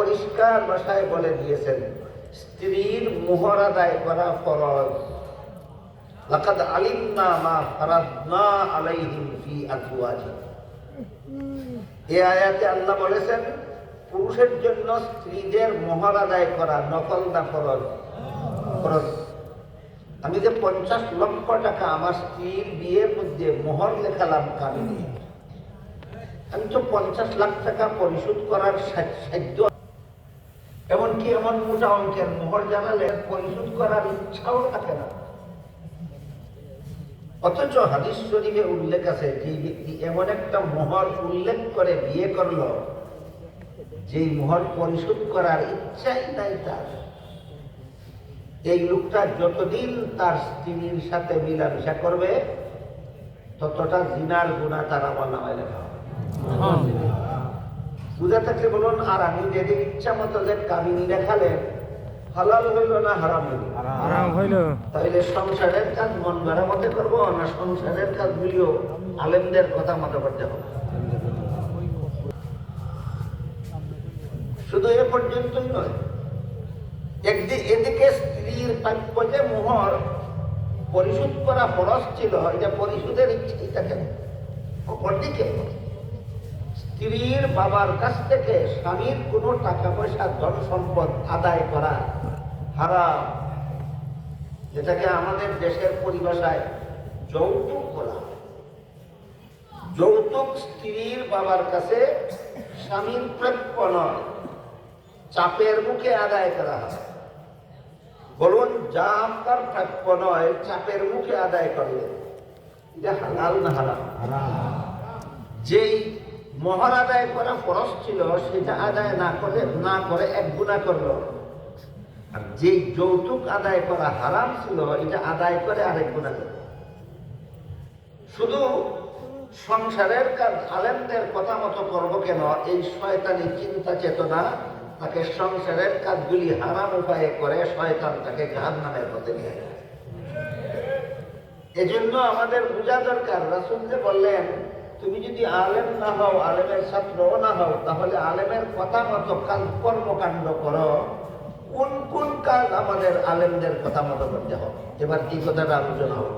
পরিষ্কার ভাষায় বলে দিয়েছেন স্ত্রীর মোহর আদায় করা ফরজ। লাকাদ আলিমনা মা ফারাদনা আলাইহিম ফি আজওয়াজিহিম। এই আয়াতে আল্লাহ বলেছেন পুরুষের জন্য স্ত্রীদের মোহর আদায় করা নফল না ফরজ? ফরজ। আমি যে 50 লক্ষ টাকা আমার স্ত্রীর বিয়ের মধ্যে মোহর লেখালাম কাবিনে, আমি তো 50 লাখ টাকা পরিশোধ করার সাধ্য, এমনকি এমন মোটা অঙ্কের মোহর জানালে পরিশোধ করার ইচ্ছাও থাকে না। অথচ হাদিস শরীফে উল্লেখ আছে যে ব্যক্তি এমন একটা মোহর উল্লেখ করে বিয়ে করলো যেই মোহর পরিশোধ করার ইচ্ছাই নাই তার, এই লোকটা যতদিন তার স্ত্রীর সাথে মিলামিশা করবে ততটা জিনার গুনাহ তার আমলনামায় লেখা হবে। বুঝা থাকলে বলুন। আর আমি যদি ইচ্ছা মতো যে কাবিনী দেখালেন, হালাল হইল না হারাম হইল? হারাম হইল। তাহলে সংসারের কাজ মন গড়া মতে করবো না সংসারের কাজগুলিও আলেমদের কথা মতো করতে হবে? শুধু এ পর্যন্তই নয়, এদিকে স্ত্রীর প্রাপ্য যে মোহর পরিশোধ করা ফরজ ছিল, এটা পরিশোধের ইচ্ছেই থাকে না। অপরদিকে স্ত্রীর বাবার কাছ থেকে স্বামীর কোনো টাকা পয়সা ধন সম্পদ আদায় করা হারাম, যেটাকে আমাদের দেশের পরিভাষায় যৌতুক বলা। যৌতুক স্ত্রীর বাবার কাছে স্বামীর প্রাপ্য নয়, চাপের মুখে আদায় করা হয়। বলুন, যা আপনার প্রাপ্য নয় চাপের মুখে আদায় করলে এটা হালাল না হারাম? যেই মোহর আদায় করা ফরজ ছিল সেটা আদায় না করে এক গুনাহ করলো, আর যেই যৌতুক আদায় করা হারাম ছিল এটা আদায় করে আরেক গুনাহ করলো। শুধু সংসারের কাজ আলেমদের কথা মতো করবো কেন, এই শয়তানি চিন্তা চেতনা তাকে সংসারের কাজগুলি হারাম উপায়ে করে শয়তান তাকে জাহান্নামের পথে নিয়ে যায়। এজন্য আমাদের বোঝা দরকার, রাসূল যে বললেন তুমি যদি আলেম না হও, আলেমের ছাত্রও না হও, তাহলে আলেমের কথা মতো কাজ কর্মকাণ্ড করো। কোন কোন কাজ আমাদের আলেমদের কথা মতো করতে হবে? এবার কি কথাটা আলোচনা হবে।